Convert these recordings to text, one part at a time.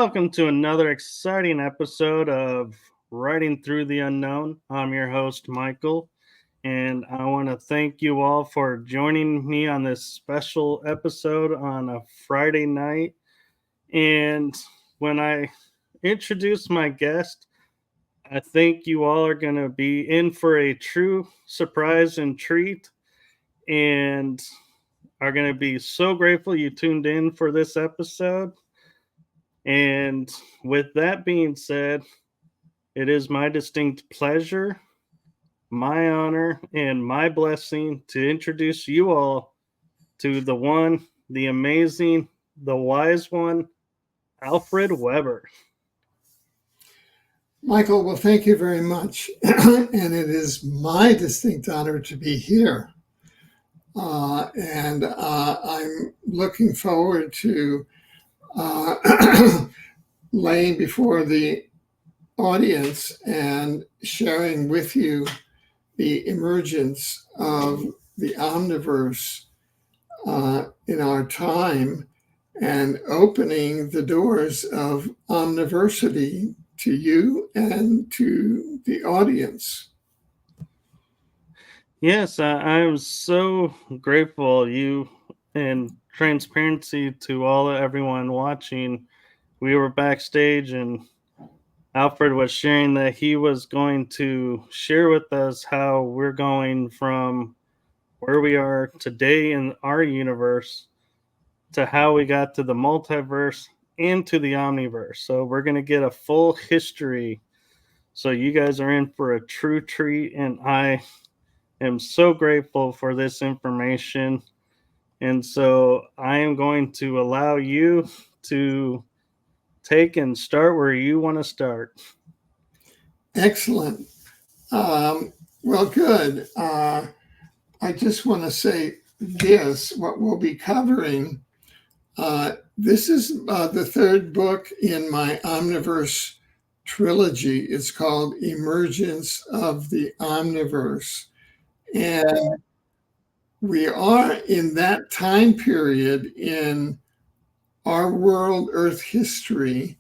welcome to another exciting episode of Writing Through the Unknown. I'm your host, Michael, and I want to thank you all for joining me on this special episode on a Friday night. And when I introduce my guest, I think you all are going to be in for a true surprise and treat, and are going to be so grateful you tuned in for this episode. And with that being said, it is my distinct pleasure, my honor, and my blessing to introduce you all to the one, the amazing, the wise one, Alfred Webre. Michael, well, thank you very much. And it is my distinct honor to be here. And I'm looking forward to laying before the audience and sharing with you the emergence of the Omniverse in our time and opening the doors of Omniversity to you and to the audience. Yes, I'm so grateful you and transparency to everyone watching. We were backstage and Alfred was sharing that he was going to share with us how we're going from where we are today in our universe to how we got to the multiverse into the Omniverse. So we're going to get a full history. So you guys are in for a true treat, and I am so grateful for this information. And so I am going to allow you to take and start where you want to start. Excellent. Well, good. I just want to say this, what we'll be covering. This is the third book in my Omniverse trilogy. It's called Emergence of the Omniverse. And we are in that time period in our world, Earth history,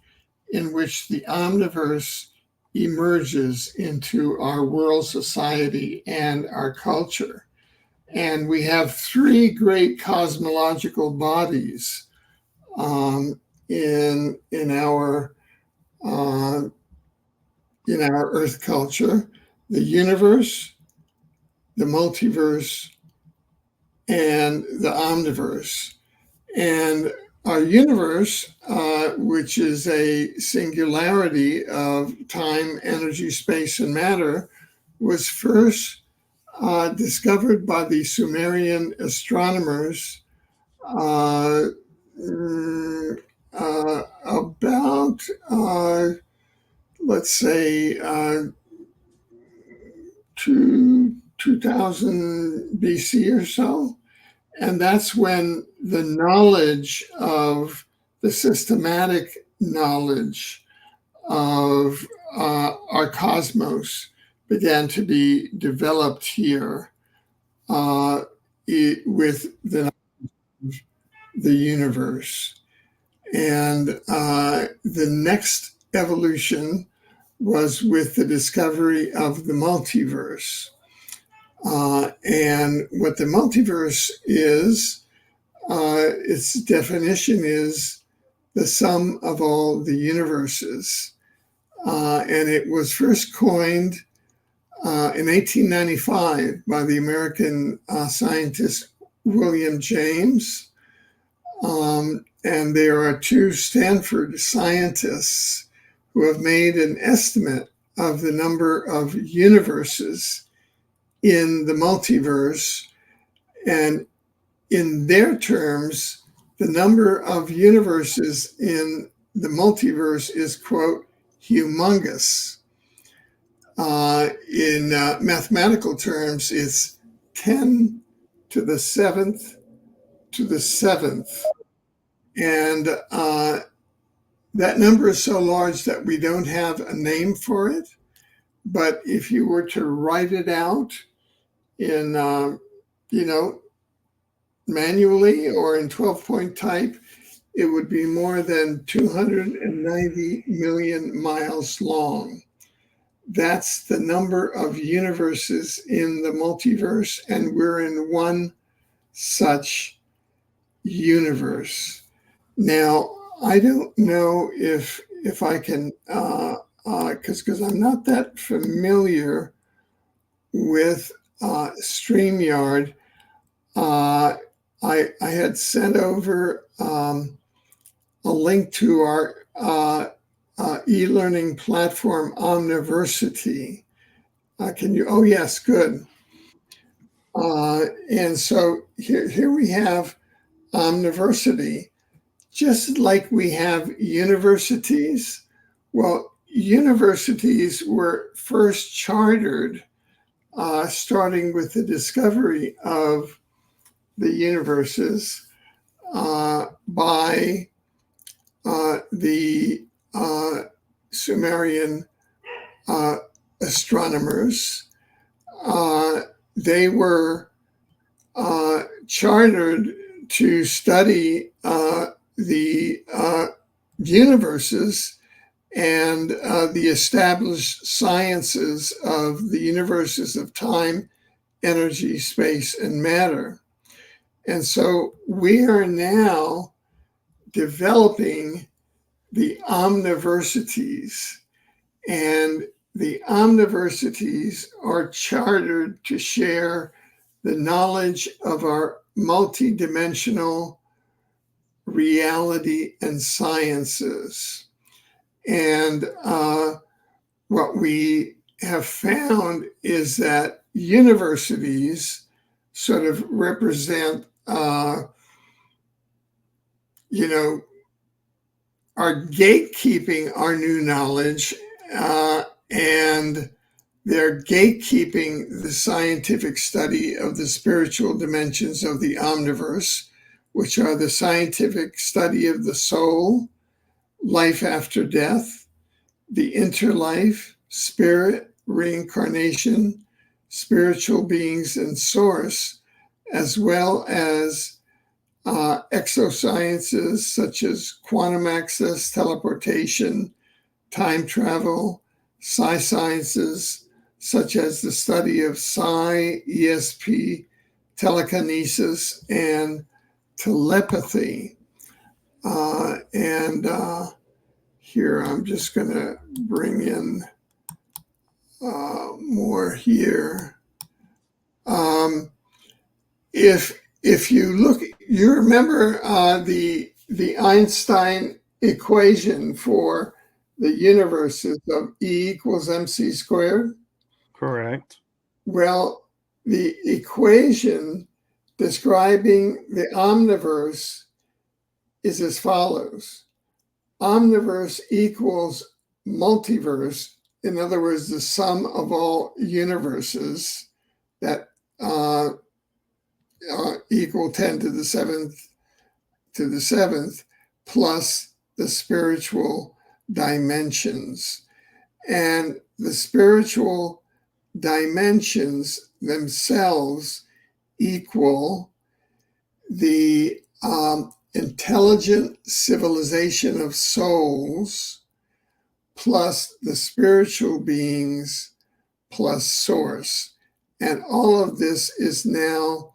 in which the Omniverse emerges into our world society and our culture. And we have three great cosmological bodies in our Earth culture: the universe, the multiverse, and the Omniverse. And our universe, which is a singularity of time, energy, space, and matter, was first discovered by the Sumerian astronomers about, let's say, 2000 BC or so. And that's when the knowledge of the systematic knowledge of our cosmos began to be developed here with the universe. And the next evolution was with the discovery of the multiverse. And what the multiverse is, its definition is the sum of all the universes. And it was first coined in 1895 by the American scientist William James. And there are two Stanford scientists who have made an estimate of the number of universes in the multiverse. And in their terms, the number of universes in the multiverse is, quote, humongous. In mathematical terms, it's 10 to the 7th to the 7th. And that number is so large that we don't have a name for it. But if you were to write it out in, manually or in 12-point type, it would be more than 290 million miles long. That's the number of universes in the multiverse, and we're in one such universe. Now, I don't know if I can, because I'm not that familiar with StreamYard. I had sent over a link to our e-learning platform, Omniversity. Can you? Oh, yes, good. And so here we have Omniversity, just like we have universities. Well, universities were first chartered starting with the discovery of the universes by the Sumerian astronomers. They were chartered to study the universes and the established sciences of the universes of time, energy, space, and matter. And so we are now developing the omniversities, and the omniversities are chartered to share the knowledge of our multidimensional reality and sciences. And what we have found is that universities sort of represent, are gatekeeping our new knowledge, and they're gatekeeping the scientific study of the spiritual dimensions of the Omniverse, which are the scientific study of the soul, life after death, the interlife, spirit, reincarnation, spiritual beings, and source, as well as exosciences such as quantum access, teleportation, time travel, psi sciences such as the study of psi, ESP, telekinesis, and telepathy. Here I'm just going to bring in more here. If you look, you remember the Einstein equation for the universes of E equals mc squared? Correct. Well, the equation describing the omniverse is as follows. Omniverse equals multiverse. In other words, the sum of all universes that equal 10 to the seventh plus the spiritual dimensions. And the spiritual dimensions themselves equal the intelligent civilization of souls plus the spiritual beings plus source. And all of this is now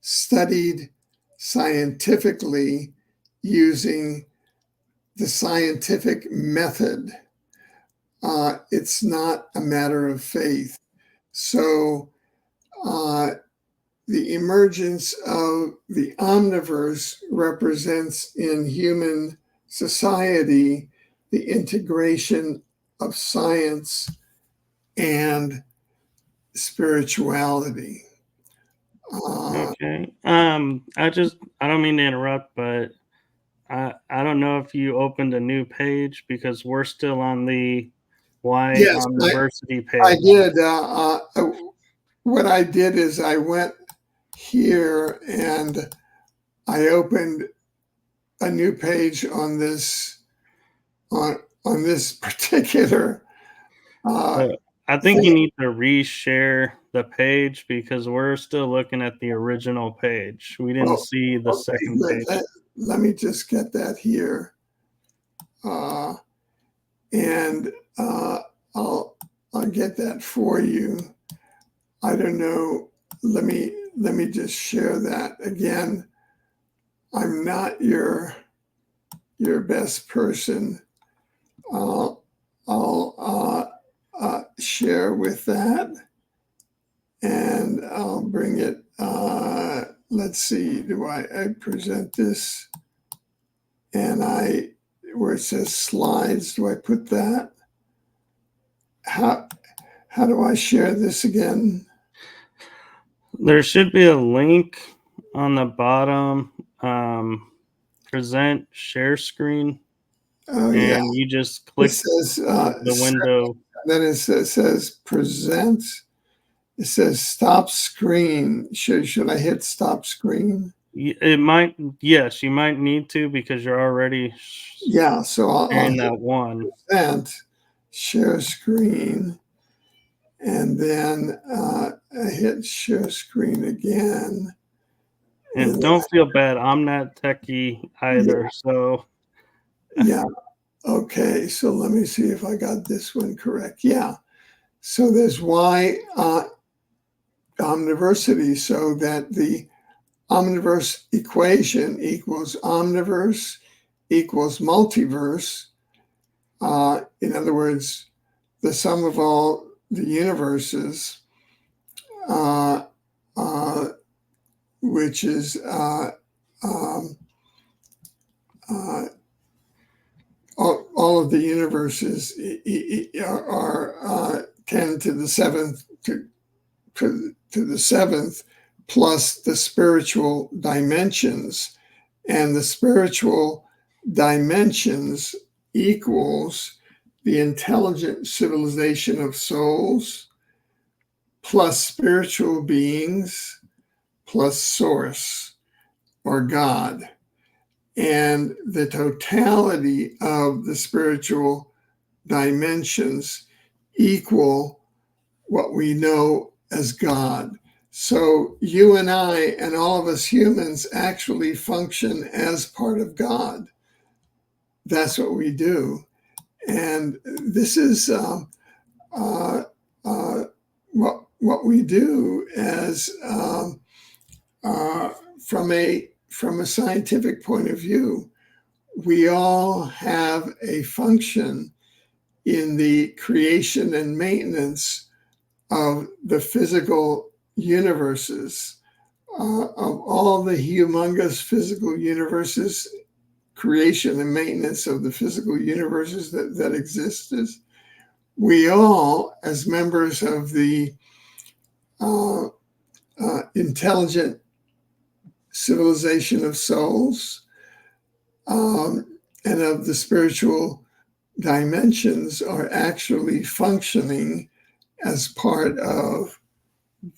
studied scientifically using the scientific method. It's not a matter of faith. So the emergence of the Omniverse represents in human society the integration of science and spirituality. Okay. I don't mean to interrupt, but I don't know if you opened a new page because we're still on the Yes, Omniversity page. I did. What I did is I went here and I opened a new page on this particular. I think you need to reshare the page because we're still looking at the original page. We didn't see the second page. let me just get that here. And I'll get that for you. I don't know. Let me just share that again. I'm not your best person. I'll share with that, and I'll bring it. Let's see. Do I present this? And where it says slides, do I put that? How do I share this again? There should be a link on the bottom. Present share screen. Oh, and yeah. you just It click says the window. then it says present. It says stop screen. Should I hit stop screen? It might, yes, you might need to because you're already Yeah, so I'll sharing hit that one. present, share screen, and then I hit share screen again. And don't feel bad. I'm not techie either. Yeah. So Yeah. Okay. So let me see if I got this one correct. Yeah. So there's Y Omniversity, so that the Omniverse equation equals Omniverse equals Multiverse. In other words, the sum of all the universes, which is all of the universes are 10 to the seventh to the seventh, plus the spiritual dimensions, and the spiritual dimensions equals the intelligent civilization of souls plus spiritual beings plus source or God. And the totality of the spiritual dimensions equal what we know as God. So you and I and all of us humans actually function as part of God. That's what we do. And this is what we do as from a scientific point of view. We all have a function in the creation and maintenance of the physical universes, of all the humongous physical universes, creation and maintenance of the physical universes that exist. We all, as members of the intelligent civilization of souls and of the spiritual dimensions, are actually functioning as part of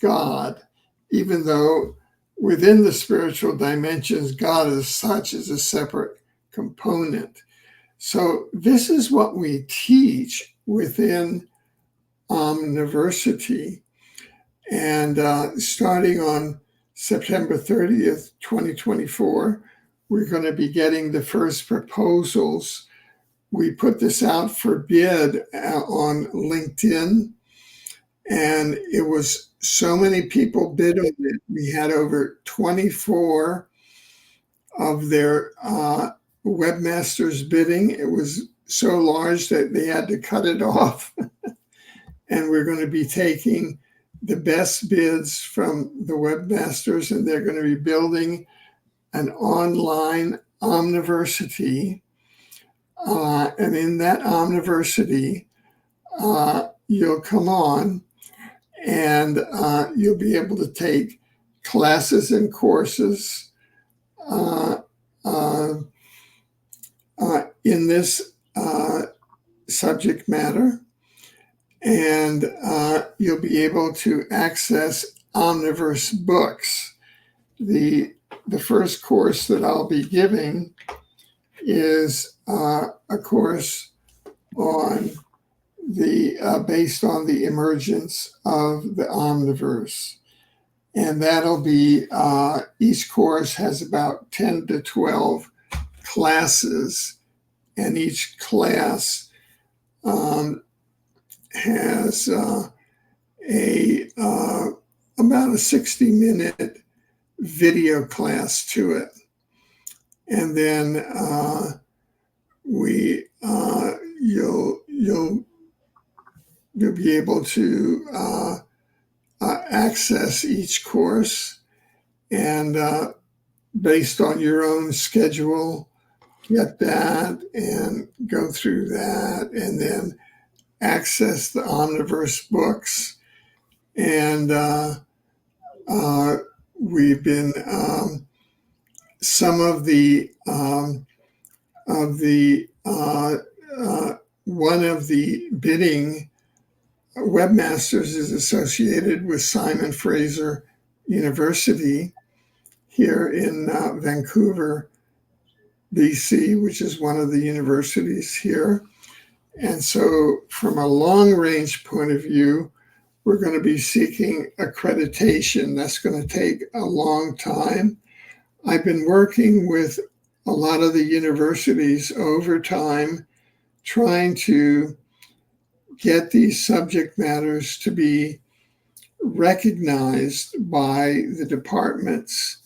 God, even though within the spiritual dimensions, God as such is a separate component. So this is what we teach within Omniversity. And starting on September 30th, 2024, we're going to be getting the first proposals. We put this out for bid on LinkedIn, and it was so many people bid on it. We had over 24 of their webmasters bidding. It was so large that they had to cut it off. And we're going to be taking the best bids from the webmasters, and they're going to be building an online Omniversity. And in that Omniversity, you'll come on and you'll be able to take classes and courses in this subject matter. And you'll be able to access Omniverse books. The first course that I'll be giving is a course on based on the emergence of the Omniverse. And that'll be, each course has about 10 to 12 classes, and each class has about a 60-minute video class to it. And then you'll be able to access each course, and based on your own schedule, get that and go through that, and then access the Omniverse books. And we've been some of the one of the bidding webmasters is associated with Simon Fraser University here in Vancouver, BC, which is one of the universities here. And so from a long-range point of view, we're going to be seeking accreditation. That's going to take a long time. I've been working with a lot of the universities over time, trying to get these subject matters to be recognized by the departments.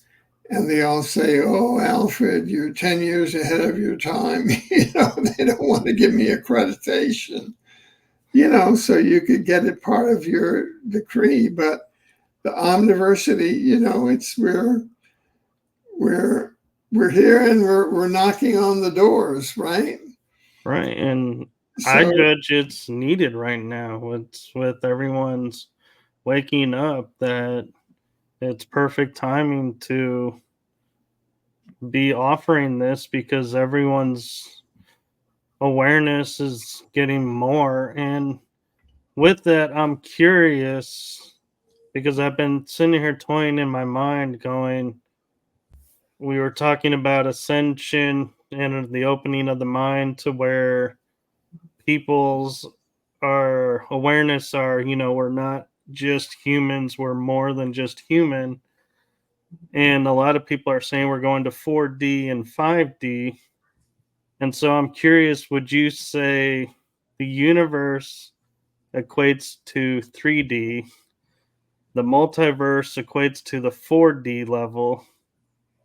And they all say, "Oh, Alfred, you're 10 years ahead of your time." They don't want to give me accreditation, so you could get it part of your degree. But the Omniversity, it's we're here and we're knocking on the doors, right? Right. And I So, judge it's needed right now. It's with everyone's waking up that it's perfect timing to be offering this because everyone's awareness is getting more. And with that, I'm curious because I've been sitting here toying in my mind going, we were talking about ascension and the opening of the mind to where people's our awareness are, we're not just humans, we're more than just human. And a lot of people are saying we're going to 4D and 5D. And so I'm curious, would you say the universe equates to 3D, the multiverse equates to the 4D level,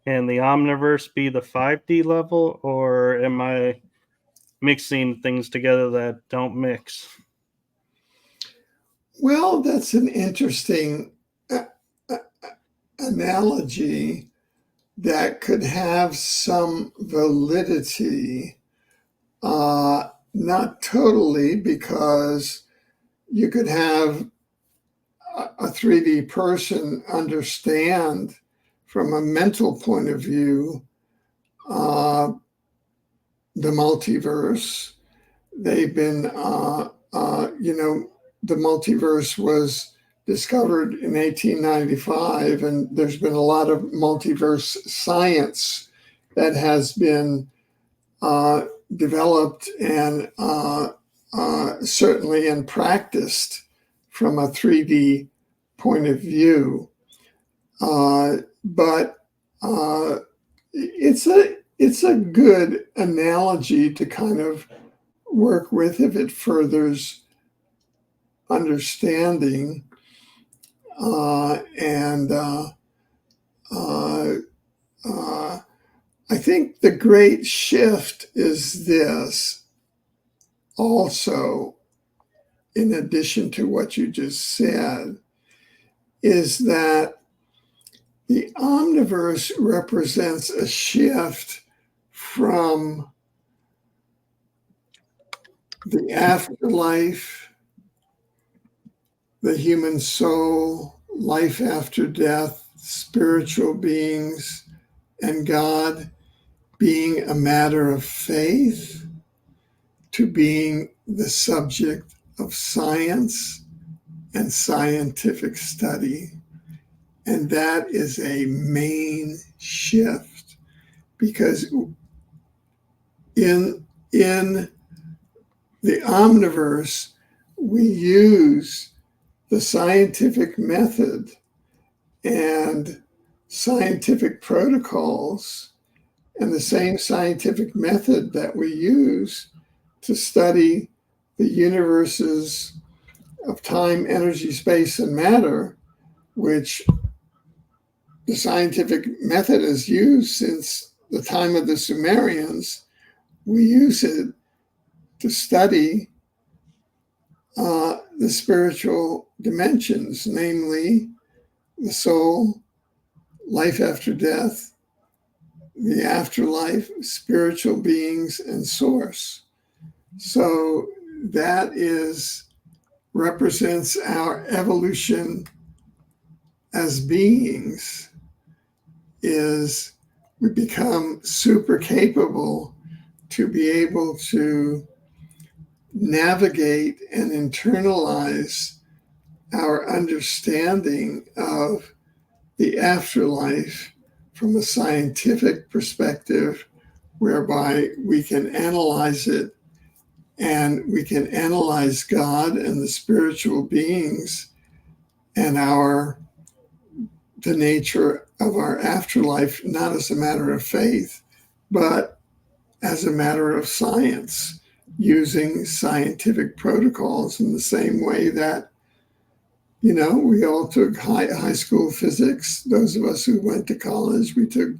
and the omniverse be the 5D level? Or am I mixing things together that don't mix? well, that's an interesting analogy that could have some validity. Not totally, because you could have a 3D person understand from a mental point of view the multiverse. They've been, the multiverse was discovered in 1895, and there's been a lot of multiverse science that has been developed and certainly and practiced from a 3D point of view. But it's a good analogy to kind of work with if it furthers understanding. I think the great shift is this also, in addition to what you just said, is that the Omniverse represents a shift from the afterlife, the human soul, life after death, spiritual beings, and God being a matter of faith to being the subject of science and scientific study. And that is a main shift, because in the Omniverse, we use the scientific method and scientific protocols and the same scientific method that we use to study the universes of time, energy, space, and matter, which the scientific method is used since the time of the Sumerians. We use it to study the spiritual dimensions, namely the soul, life after death, the afterlife, spiritual beings, and source. So that represents our evolution as beings. Is we become super capable to be able to navigate and internalize our understanding of the afterlife from a scientific perspective, whereby we can analyze it and we can analyze God and the spiritual beings and the nature of our afterlife, not as a matter of faith, but as a matter of science, using scientific protocols in the same way that, we all took high school physics. Those of us who went to college, we took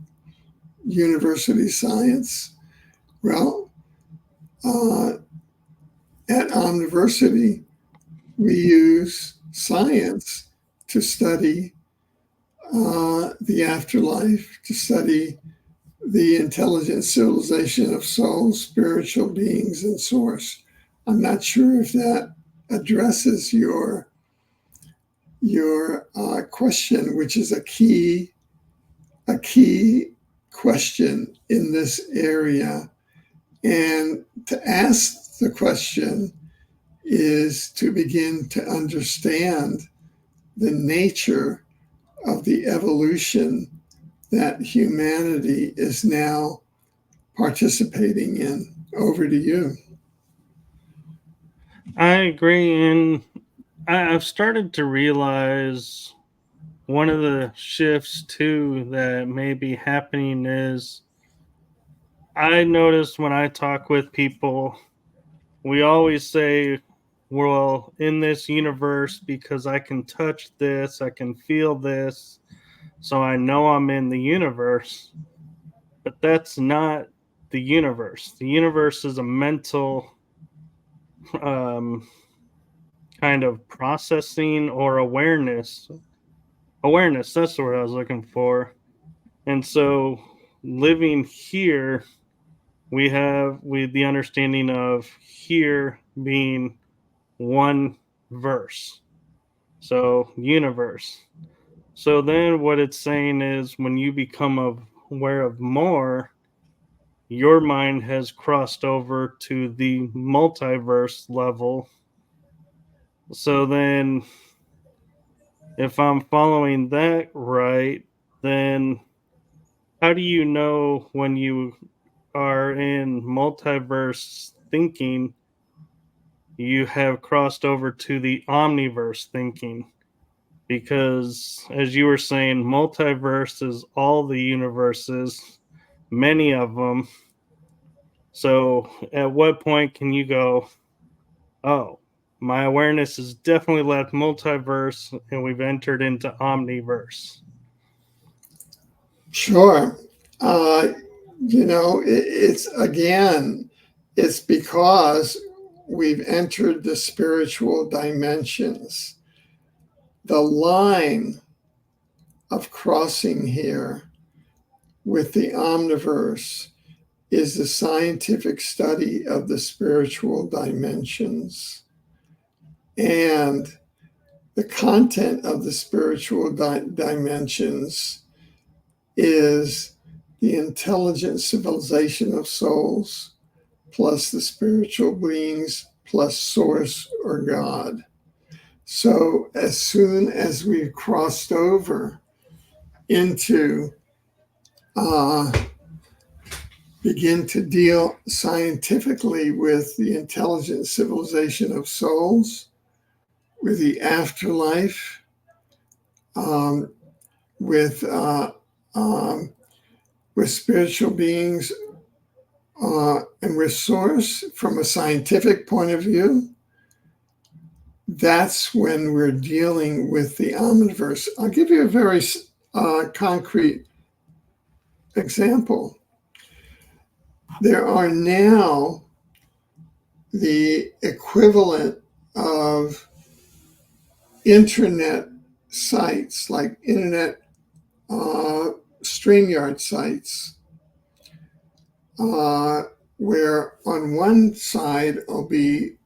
university science. Well, at Omniversity, we use science to study the afterlife, to study the intelligent civilization of souls, spiritual beings, and source. I'm not sure if that addresses your question, which is a key question in this area. And to ask the question is to begin to understand the nature of the evolution that humanity is now participating in. Over to you. I agree. And I've started to realize one of the shifts too that may be happening is I notice when I talk with people, we always say, well, in this universe, because I can touch this, I can feel this, so I know I'm in the universe. But that's not the universe. The universe is a mental um, kind of processing or awareness. Awareness, that's the word I was looking for. And so living here, we have the understanding of here being one verse. So universe. So then what it's saying is when you become aware of more, your mind has crossed over to the multiverse level. So then if I'm following that right, then how do you know when you are in multiverse thinking you have crossed over to the omniverse thinking? Because as you were saying, multiverse is all the universes, many of them. So at what point can you go, oh, my awareness has definitely left multiverse and we've entered into omniverse? Sure. It's because we've entered the spiritual dimensions. The line of crossing here with the Omniverse is the scientific study of the spiritual dimensions. And the content of the spiritual dimensions is the intelligent civilization of souls, plus the spiritual beings, plus source or God. So as soon as we've crossed over into begin to deal scientifically with the intelligent civilization of souls, with the afterlife, with spiritual beings and with source from a scientific point of view, that's when we're dealing with the Omniverse. I'll give you a very concrete example. There are now the equivalent of internet sites, like internet StreamYard sites, where on one side will be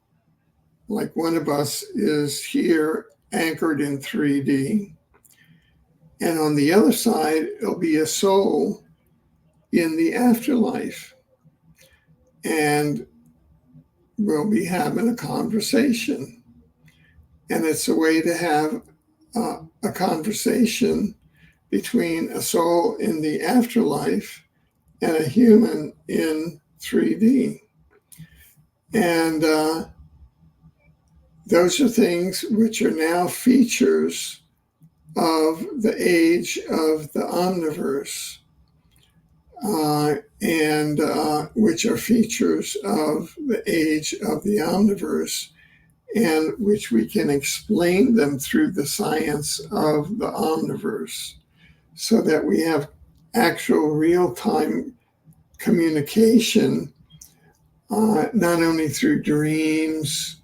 like one of us is here anchored in 3D, and on the other side it'll be a soul in the afterlife, and we'll be having a conversation. And it's a way to have a conversation between a soul in the afterlife and a human in 3D. And those are things which are now features of the age of the Omniverse, and which are features of the age of the Omniverse, and which we can explain them through the science of the Omniverse, so that we have actual real-time communication, not only through dreams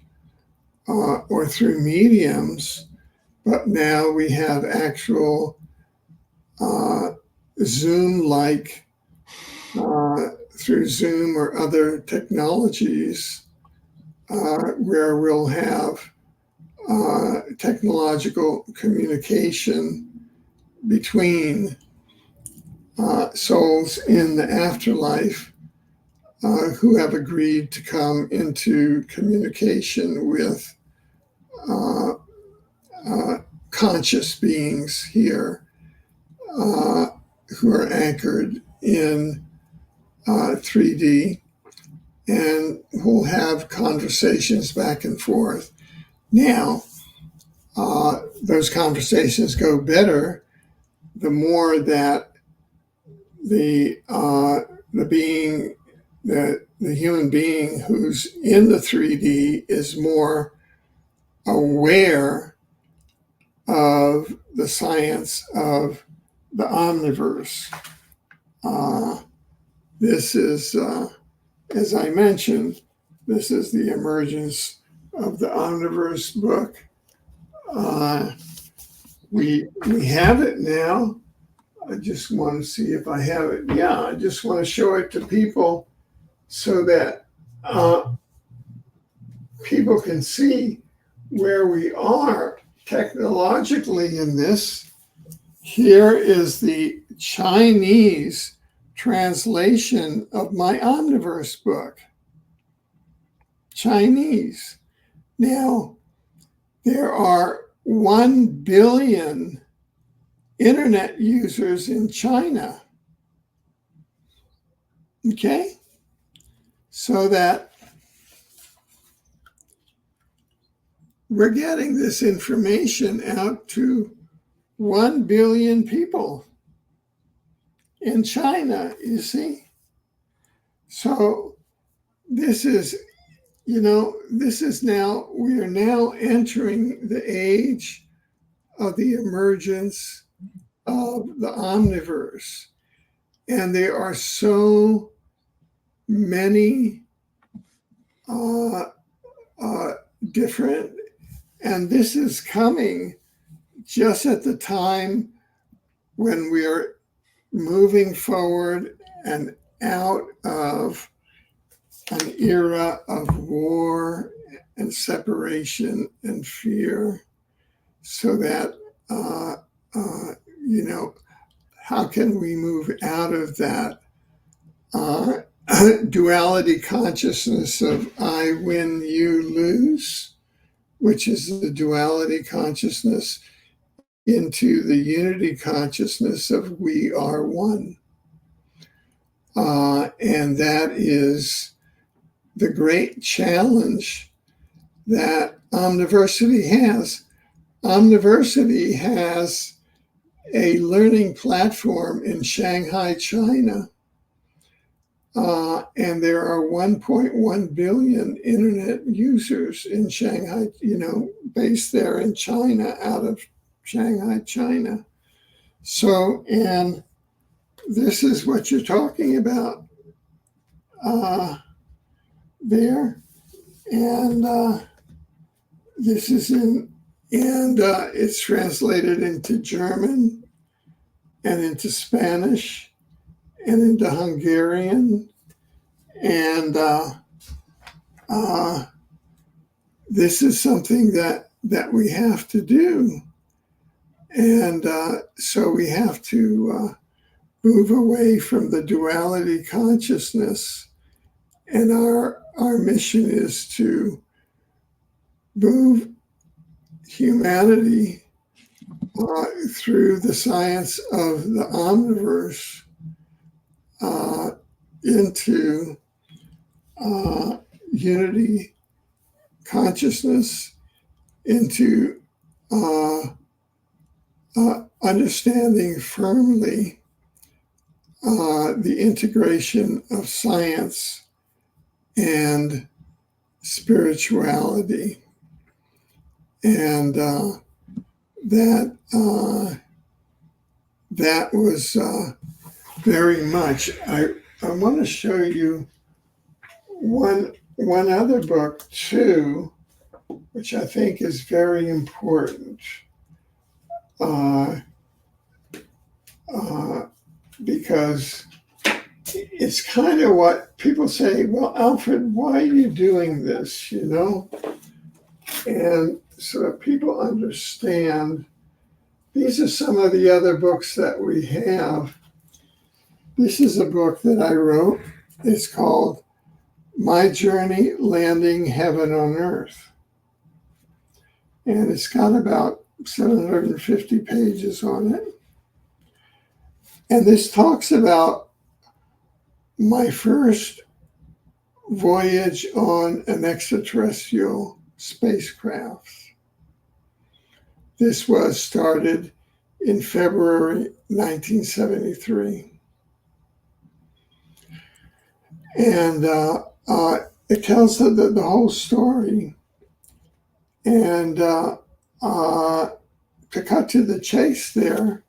or through mediums, but now we have actual Zoom-like, through Zoom or other technologies, where we'll have technological communication between souls in the afterlife who have agreed to come into communication with conscious beings here, who are anchored in 3D, and who'll have conversations back and forth. Now, those conversations go better the more that the human being who's in the 3D is more aware of the science of the Omniverse. This is, as I mentioned, this is the emergence of the Omniverse book. We have it now. I just want to see if I have it. Yeah, I just want to show it to people so that people can see where we are technologically in this. Here is the Chinese translation of my Omniverse book. Chinese. Now, there are 1 billion internet users in China. Okay? So that we're getting this information out to 1 billion people in China, you see? So this is, this is now, we are now entering the age of the emergence of the Omniverse. And there are so many different, and this is coming just at the time when we're moving forward and out of an era of war and separation and fear, so that, how can we move out of that duality consciousness of I win, you lose, which is the duality consciousness, into the unity consciousness of we are one. And that is the great challenge that Omniversity has. Omniversity has a learning platform in Shanghai, China. And there are 1.1 billion internet users in Shanghai, based there in China, out of Shanghai, China. So, and this is what you're talking about there. And this is it's translated into German and into Spanish and into Hungarian. And this is something that we have to do. And so we have to move away from the duality consciousness. And our mission is to move humanity through the science of the Omniverse into unity consciousness, into understanding firmly the integration of science and spirituality. And that was very much. I want to show you one other book too, which I think is very important, because it's kind of what people say, well, Alfred, why are you doing this, And so that people understand, these are some of the other books that we have. This is a book that I wrote. It's called My Journey Landing Heaven on Earth. And it's got about 750 pages on it. And this talks about my first voyage on an extraterrestrial spacecraft. This was started in February 1973. And it tells the whole story. And to cut to the chase there,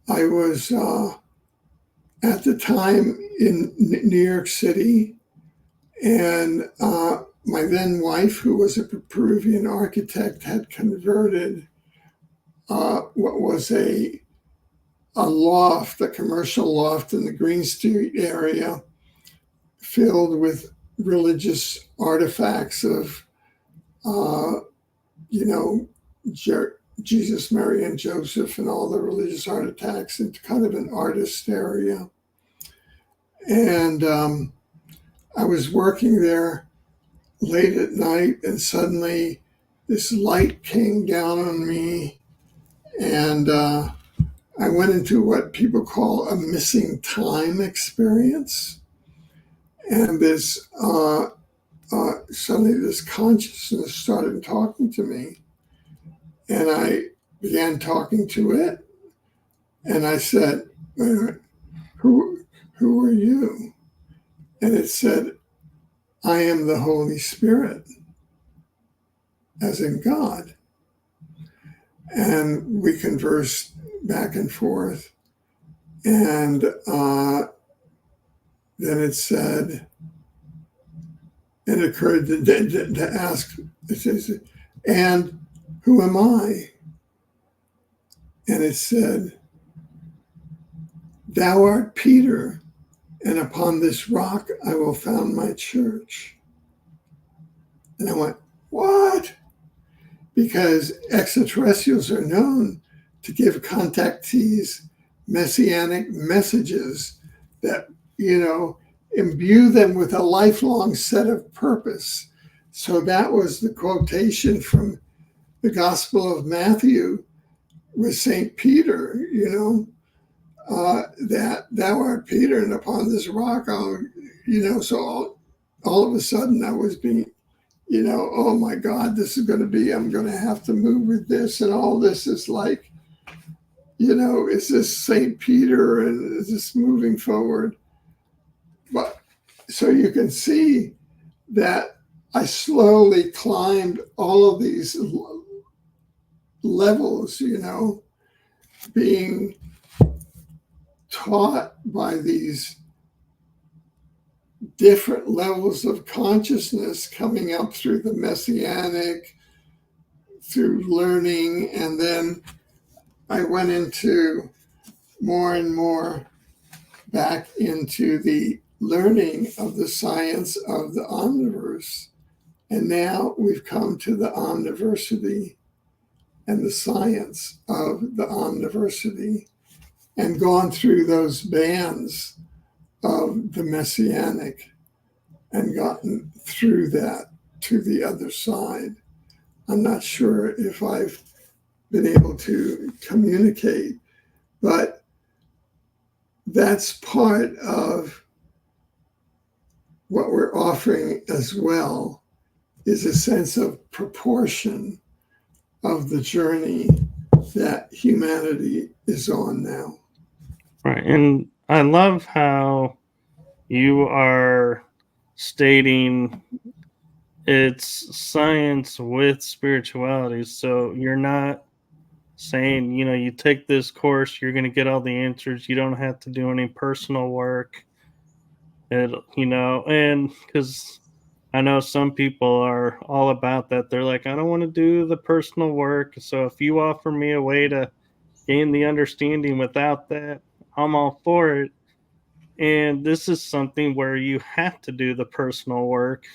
I was at the time in New York City, and my then wife, who was a Peruvian architect, had converted what was a loft, a commercial loft in the Green Street area, filled with religious artifacts of, Jesus, Mary, and Joseph, and all the religious artifacts, into kind of an artist area. And I was working there late at night, and suddenly this light came down on me, and I went into what people call a missing time experience. And this suddenly this consciousness started talking to me, and I began talking to it, and I said, who are you? And it said, I am the Holy Spirit, as in God. And we conversed back and forth, and then it said, it occurred to ask, it says, and who am I? And it said, thou art Peter, and upon this rock I will found my church. And I went, what? Because extraterrestrials are known to give contactees messianic messages that, imbue them with a lifelong set of purpose. So that was the quotation from the Gospel of Matthew with St. Peter, that thou art Peter, and upon this rock, so all of a sudden I was being oh my God, this is going to be, I'm going to have to move with this. And all this is like, is this St. Peter and is this moving forward? But so you can see that I slowly climbed all of these levels, being taught by these different levels of consciousness coming up through the messianic, through learning, and then I went into more and more back into the learning of the science of the Omniverse. And now we've come to the Omniversity and the science of the Omniversity and gone through those bands of the messianic and gotten through that to the other side. I'm not sure if I've been able to communicate, but that's part of what we're offering as well, is a sense of proportion of the journey that humanity is on now. Right. And I love how you are stating it's science with spirituality. So you're not saying, you take this course, you're going to get all the answers. You don't have to do any personal work. And because I know some people are all about that. They're like, I don't want to do the personal work. So if you offer me a way to gain the understanding without that, I'm all for it. And this is something where you have to do the personal work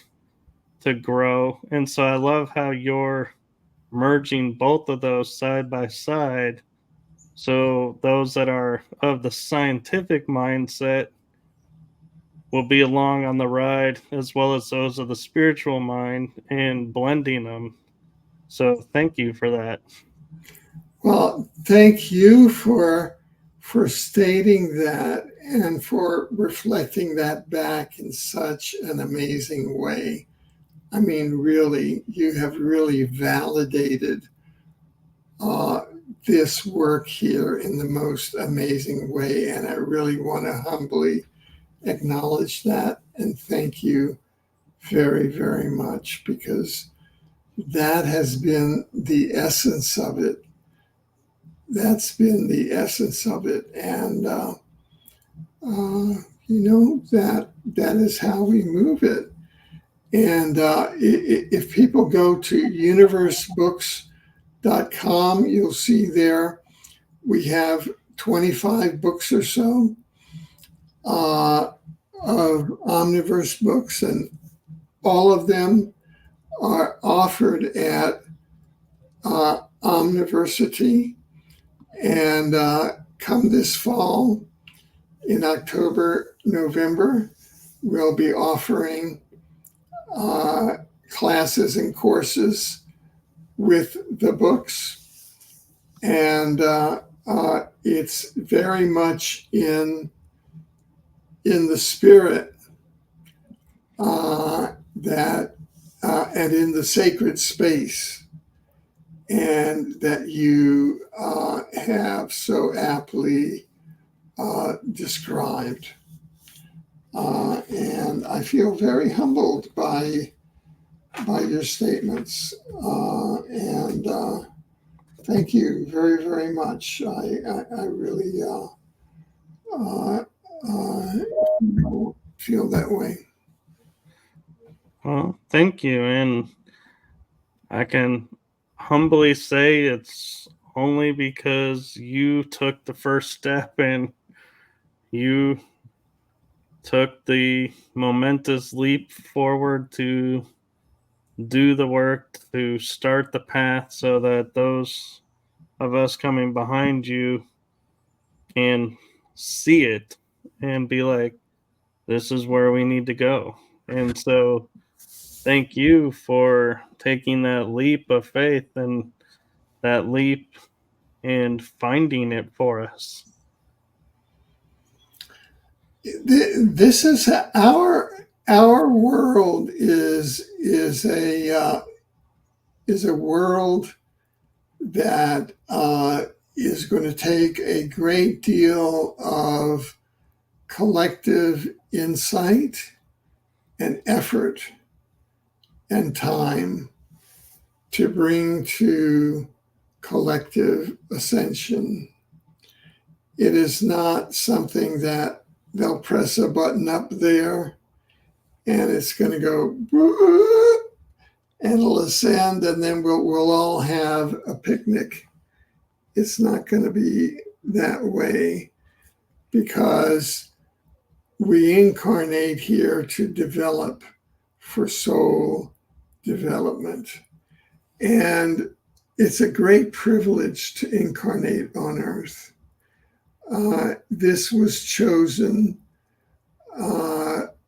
to grow. And so I love how you're merging both of those side by side. So those that are of the scientific mindset will be along on the ride, as well as those of the spiritual mind, and blending them. So thank you for that. Well, thank you for stating that and for reflecting that back in such an amazing way. I mean, really, you have really validated this work here in the most amazing way. And I really want to humbly acknowledge that and thank you very, very much, because that has been the essence of it. That's been the essence of it. And, that is how we move it. And if people go to universebooks.com, you'll see there we have 25 books or so of Omniverse books, and all of them are offered at Omniversity. And come this fall, in October, November, we'll be offering classes and courses with the books. And it's very much in the spirit that and in the sacred space, and that you have so aptly described. And I feel very humbled by your statements. And thank you very, very much. I really feel that way. Well, thank you. And I can humbly say it's only because you took the first step and you took the momentous leap forward to do the work, to start the path, so that those of us coming behind you can see it and be like, this is where we need to go. And so thank you for taking that leap of faith and that leap and finding it for us. This is our our world is a world that is going to take a great deal of collective insight and effort and time to bring to collective ascension. It is not something that they'll press a button up there and it's going to go and it'll ascend, and then we'll all have a picnic. It's not going to be that way, because we incarnate here to develop for soul development. And it's a great privilege to incarnate on Earth. This was chosen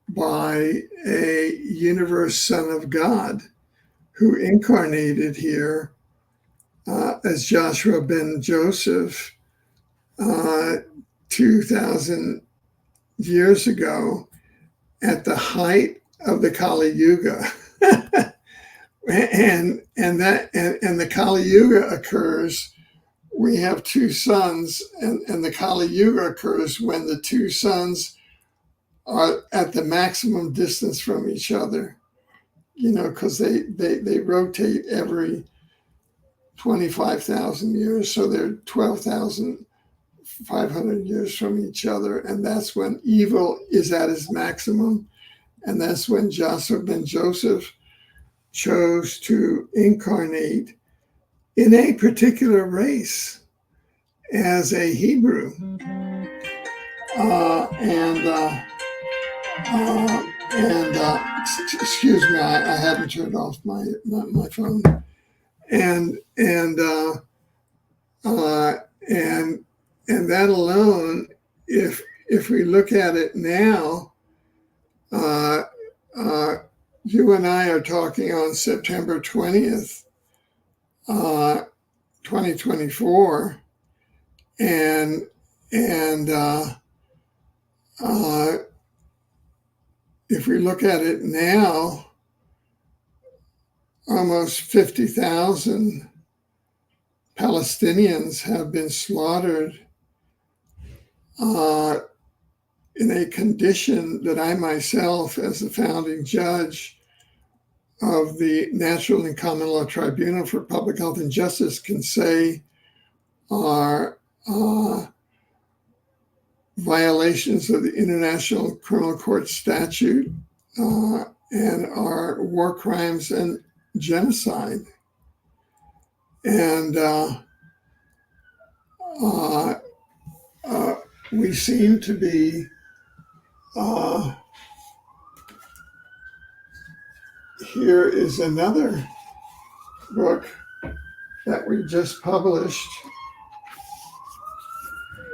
by a universe son of God who incarnated here as Joshua ben Joseph 2,000 years ago at the height of the Kali Yuga. and the Kali Yuga occurs. We have two suns, and the Kali Yuga occurs when the two suns are at the maximum distance from each other, because they rotate every 25,000 years. So they're 12,500 years from each other. And that's when evil is at its maximum. And that's when Joshua ben Joseph chose to incarnate in a particular race as a Hebrew. Excuse me, I haven't turned off my phone. And that alone, if we look at it now, you and I are talking on September 20th, 2024, and if we look at it now, almost 50,000 Palestinians have been slaughtered in a condition that I myself, as the founding judge of the Natural and Common Law Tribunal for Public Health and Justice, can say are violations of the International Criminal Court statute and are war crimes and genocide. And we seem to be here is another book that we just published.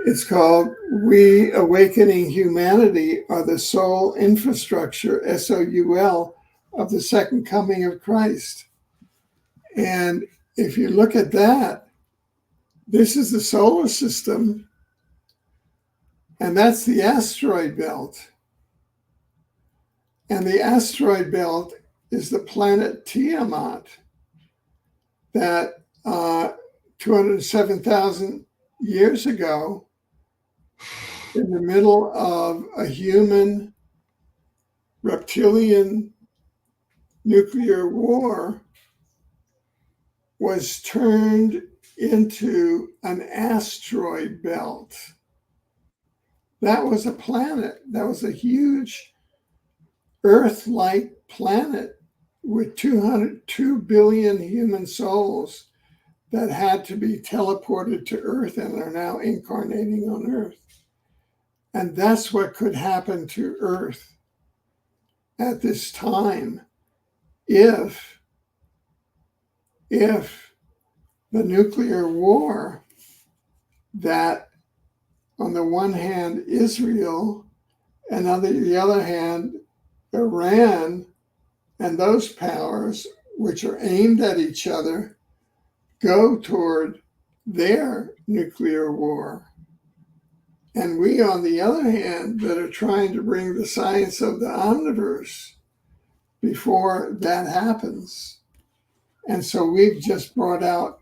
It's called We Awakening Humanity Are the Soul Infrastructure, SOUL, of the Second Coming of Christ. And if you look at that, this is the solar system, and that's the asteroid belt. And the asteroid belt is the planet Tiamat that 207,000 years ago, in the middle of a human reptilian nuclear war, was turned into an asteroid belt. That was a planet. That was a huge Earth-like planet with 2 billion human souls that had to be teleported to Earth and are now incarnating on Earth. And that's what could happen to Earth at this time if the nuclear war that, on the one hand, Israel, and on the other hand, Iran, and those powers, which are aimed at each other, go toward their nuclear war. And we, on the other hand, that are trying to bring the science of the Omniverse before that happens. And so we've just brought out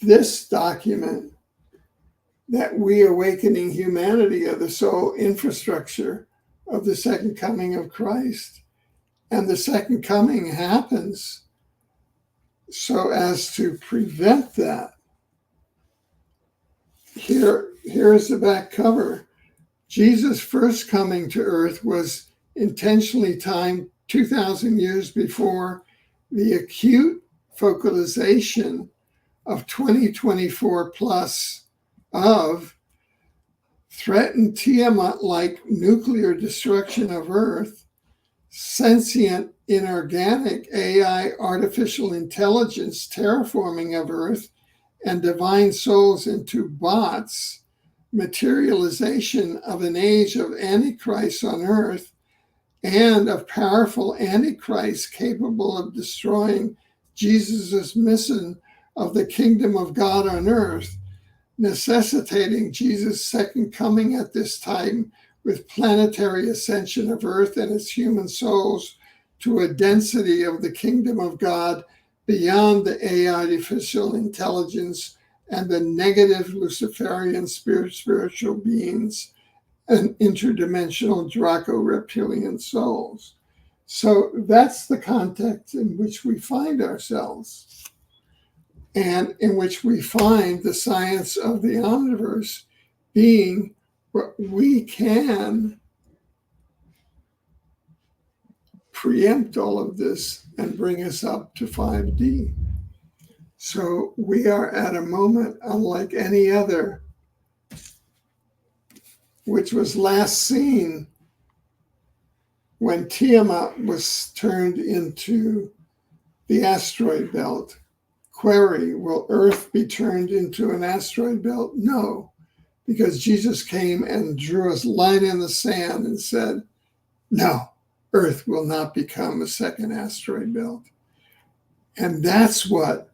this document that we awakening humanity are the sole infrastructure of the second coming of Christ. And the second coming happens so as to prevent that. Here's the back cover. Jesus' first coming to earth was intentionally timed 2,000 years before the acute focalization of 2024 plus of threatened Tiamat-like nuclear destruction of Earth, sentient inorganic AI artificial intelligence terraforming of Earth, and divine souls into bots, materialization of an age of Antichrist on Earth, and of powerful Antichrist capable of destroying Jesus' mission of the kingdom of God on Earth, necessitating Jesus' second coming at this time with planetary ascension of Earth and its human souls to a density of the kingdom of God beyond the AI artificial intelligence and the negative Luciferian spiritual beings and interdimensional Draco-reptilian souls. So that's the context in which we find ourselves, and in which we find the science of the Omniverse being what we can preempt all of this and bring us up to 5D. So we are at a moment unlike any other, which was last seen when Tiamat was turned into the asteroid belt. Query, will Earth be turned into an asteroid belt? No, because Jesus came and drew a line in the sand and said, no, Earth will not become a second asteroid belt. And that's what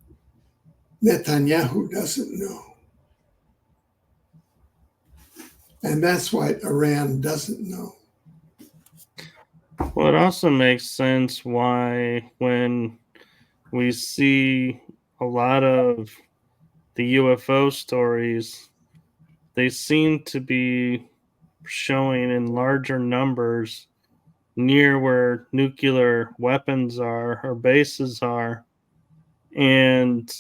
Netanyahu doesn't know. And that's why Iran doesn't know. Well, it also makes sense why when we see a lot of the UFO stories, they seem to be showing in larger numbers near where nuclear weapons are or bases are. And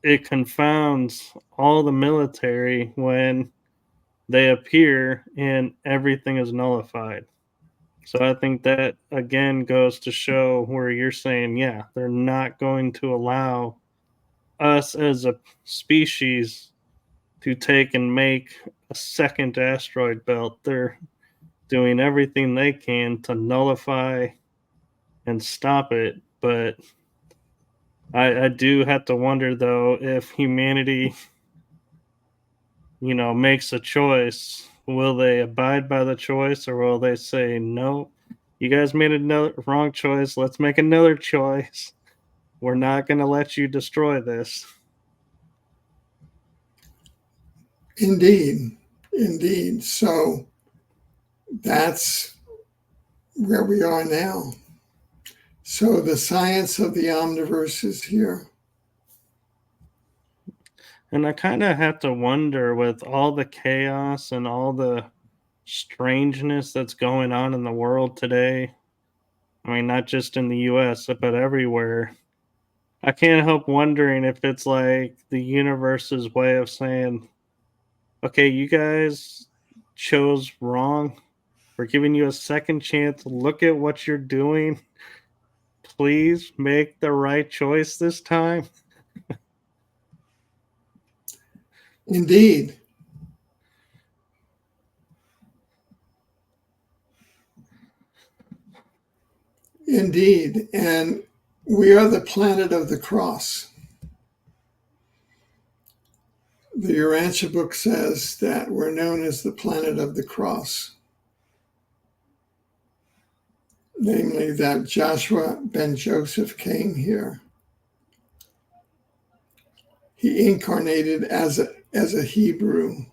it confounds all the military when they appear and everything is nullified. So I think that again goes to show where you're saying, yeah, they're not going to allow us as a species to take and make a second asteroid belt. They're doing everything they can to nullify and stop it. But I do have to wonder, though, if humanity, makes a choice, will they abide by the choice or will they say, no, you guys made a wrong choice. Let's make another choice. We're not going to let you destroy this. Indeed. So that's where we are now. So the science of the Omniverse is here. And I kind of have to wonder, with all the chaos and all the strangeness that's going on in the world today, I mean, not just in the US, but everywhere, I can't help wondering if it's like the universe's way of saying, okay, you guys chose wrong. We're giving you a second chance. Look at what you're doing. Please make the right choice this time. Indeed. And we are the planet of the cross. The Urantia book says that we're known as the planet of the cross. Namely, that Joshua ben Joseph came here. He incarnated as a Hebrew.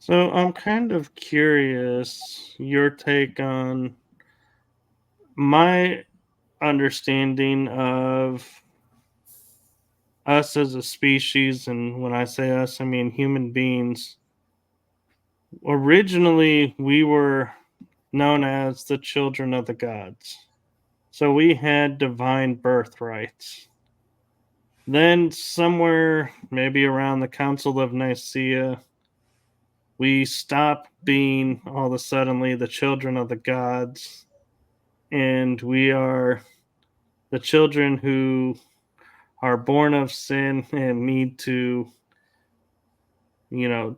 So I'm kind of curious your take on my understanding of us as a species. And when I say us, I mean human beings. Originally, we were known as the children of the gods. So we had divine birthrights. Then, somewhere maybe around the Council of Nicaea, we stopped being all of a suddenly the children of the gods, and we are the children who are born of sin and need to,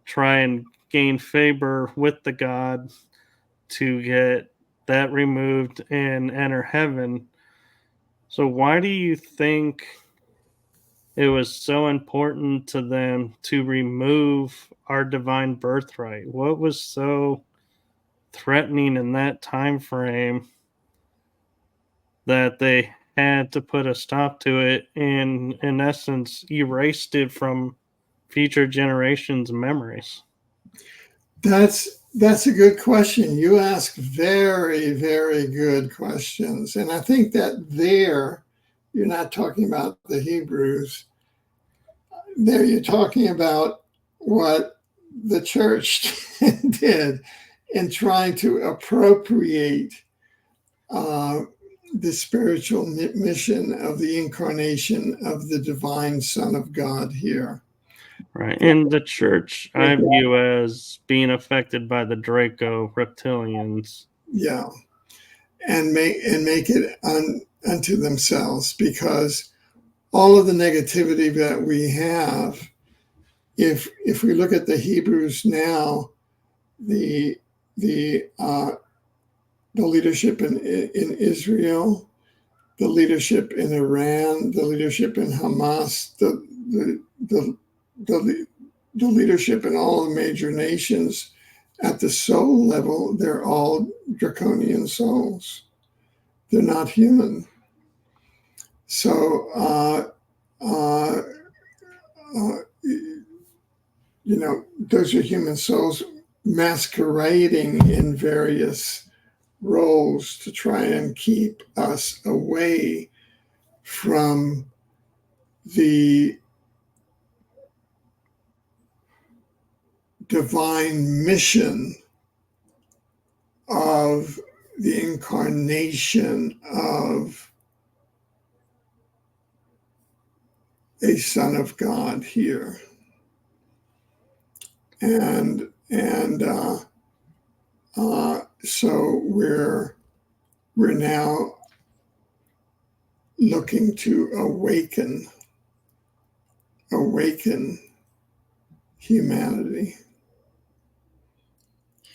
try and gain favor with the God to get that removed and enter heaven. So, why do you think it was so important to them to remove our divine birthright? What was so threatening in that time frame that they had to put a stop to it and in essence erased it from future generations' memories? That's a good question. You ask very, very good questions. And I think that there, you're not talking about the Hebrews. There, you're talking about what the church did in trying to appropriate the spiritual mission of the incarnation of the divine Son of God here. Right. And the church I view as being affected by the Draco reptilians. Yeah. And make it unto themselves, because all of the negativity that we have, if we look at the Hebrews now, the leadership in Israel, the leadership in Iran, the leadership in Hamas, the leadership in all the major nations, at the soul level, they're all draconian souls. They're not human. So, those are human souls masquerading in various roles to try and keep us away from the divine mission of the incarnation of a Son of God here. And so we're now looking to awaken humanity.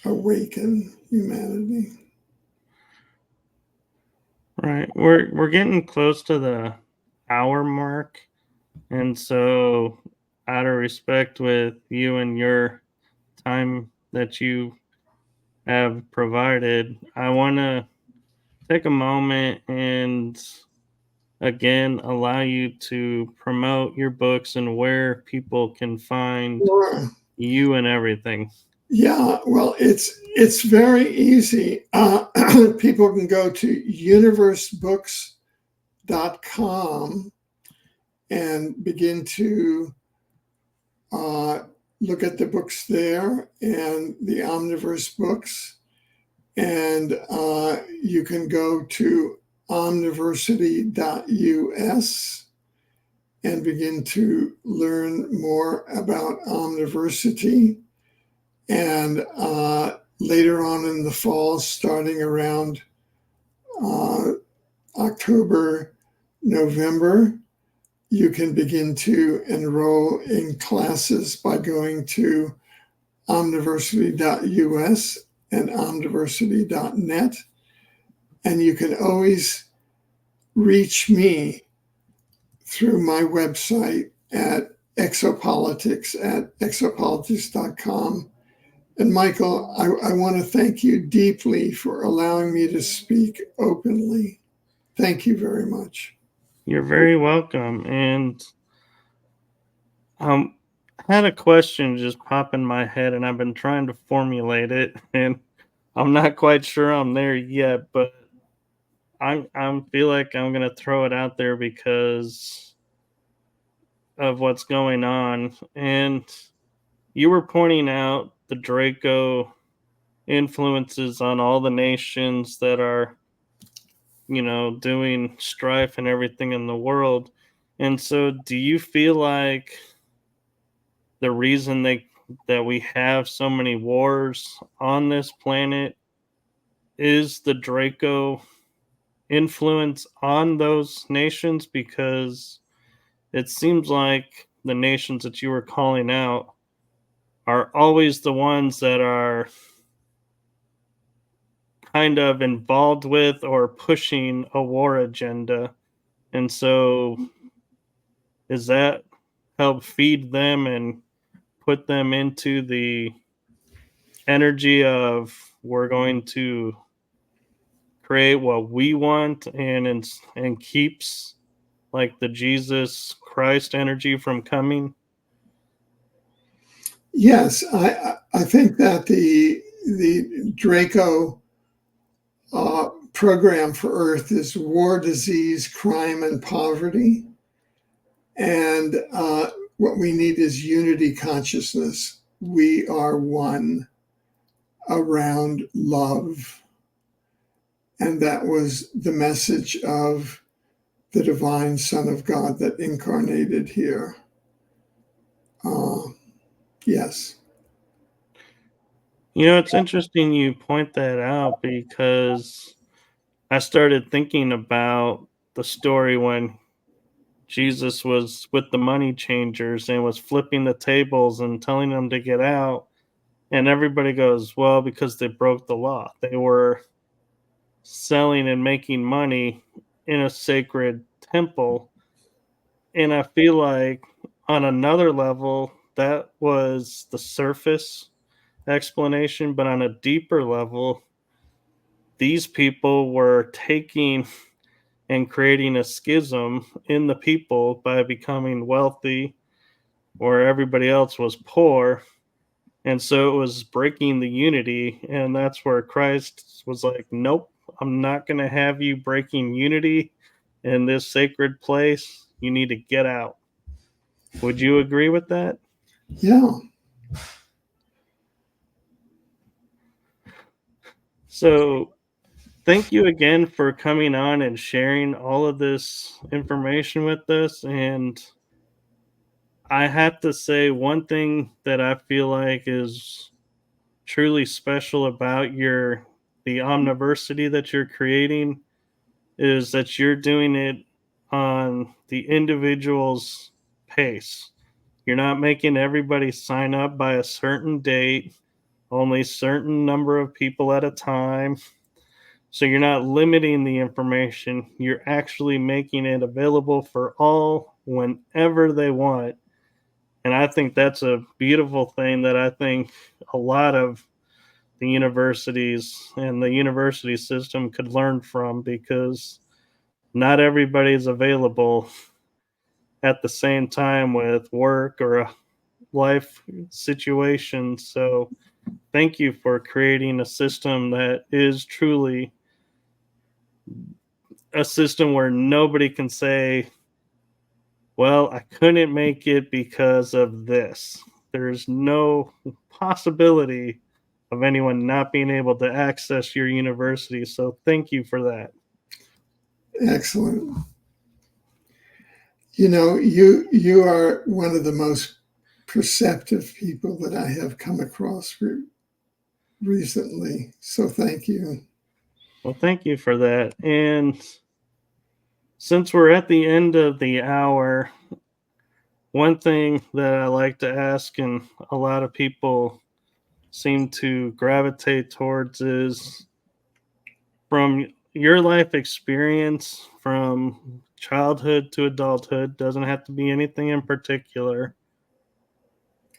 Awaken humanity. Right. We're getting close to the hour mark. And so out of respect with you and your time that you have provided, I want to take a moment and again allow you to promote your books and where people can find Sure. you and everything. Yeah, well, it's very easy. People can go to universebooks.com and begin to look at the books there and the Omniverse books. And you can go to omniversity.us and begin to learn more about Omniversity. And later on in the fall, starting around October, November, you can begin to enroll in classes by going to omniversity.us and omniversity.net. And you can always reach me through my website at exopolitics.com. And Michael, I want to thank you deeply for allowing me to speak openly. Thank you very much. You're very welcome. And had a question just pop in my head, and I've been trying to formulate it, and I'm not quite sure I'm there yet, but I'm feel like I'm gonna throw it out there because of what's going on. And you were pointing out the Draco influences on all the nations that are, doing strife and everything in the world. And so do you feel like the reason that we have so many wars on this planet is the Draco influence on those nations? Because it seems like the nations that you were calling out are always the ones that are kind of involved with or pushing a war agenda. And so, is that help feed them and put them into the energy of we're going to create what we want, and keeps like the Jesus Christ energy from coming? Yes, I think that the Draco program for Earth is war, disease, crime, and poverty. And what we need is unity consciousness. We are one around love. And that was the message of the divine Son of God that incarnated here. Yes. It's interesting you point that out because I started thinking about the story when Jesus was with the money changers and was flipping the tables and telling them to get out. And everybody goes, well, because they broke the law. They were selling and making money in a sacred temple. And I feel like on another level, that was the surface explanation. But on a deeper level, these people were taking and creating a schism in the people by becoming wealthy where everybody else was poor. And so it was breaking the unity. And that's where Christ was like, nope, I'm not going to have you breaking unity in this sacred place. You need to get out. Would you agree with that? Yeah. So thank you again for coming on and sharing all of this information with us. And I have to say, one thing that I feel like is truly special about the Omniversity that you're creating is that you're doing it on the individual's pace. You're not making everybody sign up by a certain date, only certain number of people at a time. So you're not limiting the information. You're actually making it available for all whenever they want. And I think that's a beautiful thing that I think a lot of the universities and the university system could learn from, because not everybody is available at the same time with work or a life situation. So thank you for creating a system that is truly a system where nobody can say, well, I couldn't make it because of this. There's no possibility of anyone not being able to access your university. So thank you for that. Excellent. You are one of the most perceptive people that I have come across recently. So thank you. Well, thank you for that. And since we're at the end of the hour, one thing that I like to ask, and a lot of people seem to gravitate towards, is from your life experience from childhood to adulthood, doesn't have to be anything in particular.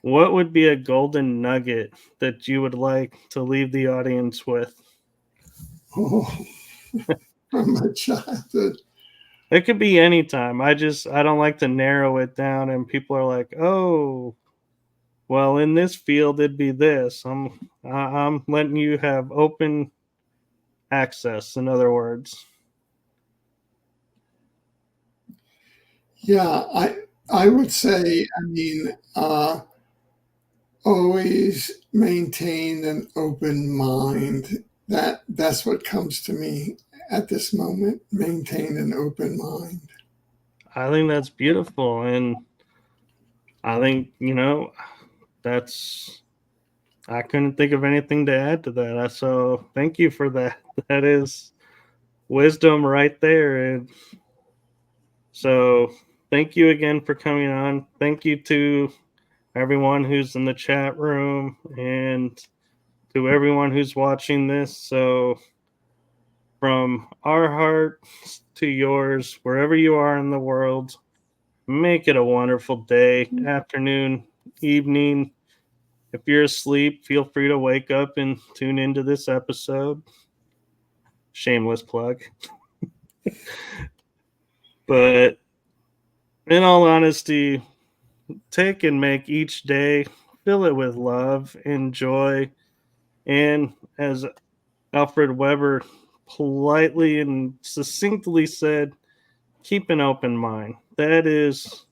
What would be a golden nugget that you would like to leave the audience with? Oh, from my childhood. It could be any time. I don't like to narrow it down and people are like, "Oh." well, in this field, it'd be this. I'm letting you have open access, in other words. Yeah, I would say, I mean, always maintain an open mind. That's what comes to me at this moment. Maintain an open mind. I think that's beautiful. And I think, that's, I couldn't think of anything to add to that. So thank you for that. That is wisdom right there. And so thank you again for coming on. Thank you to everyone who's in the chat room and to everyone who's watching this. So from our hearts to yours, wherever you are in the world, make it a wonderful day, afternoon, evening. If you're asleep, feel free to wake up and tune into this episode. Shameless plug. But in all honesty, take and make each day, fill it with love and joy. And as Alfred Webre politely and succinctly said, keep an open mind. That is,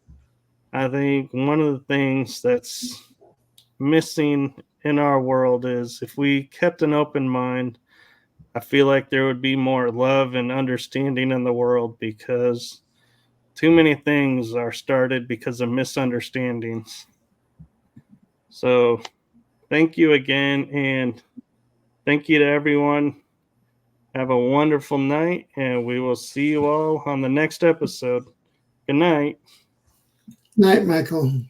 I think, one of the things that's missing in our world is if we kept an open mind, I feel like there would be more love and understanding in the world because too many things are started because of misunderstandings. So, thank you again, and thank you to everyone. Have a wonderful night, and we will see you all on the next episode. Good night. Night, Michael.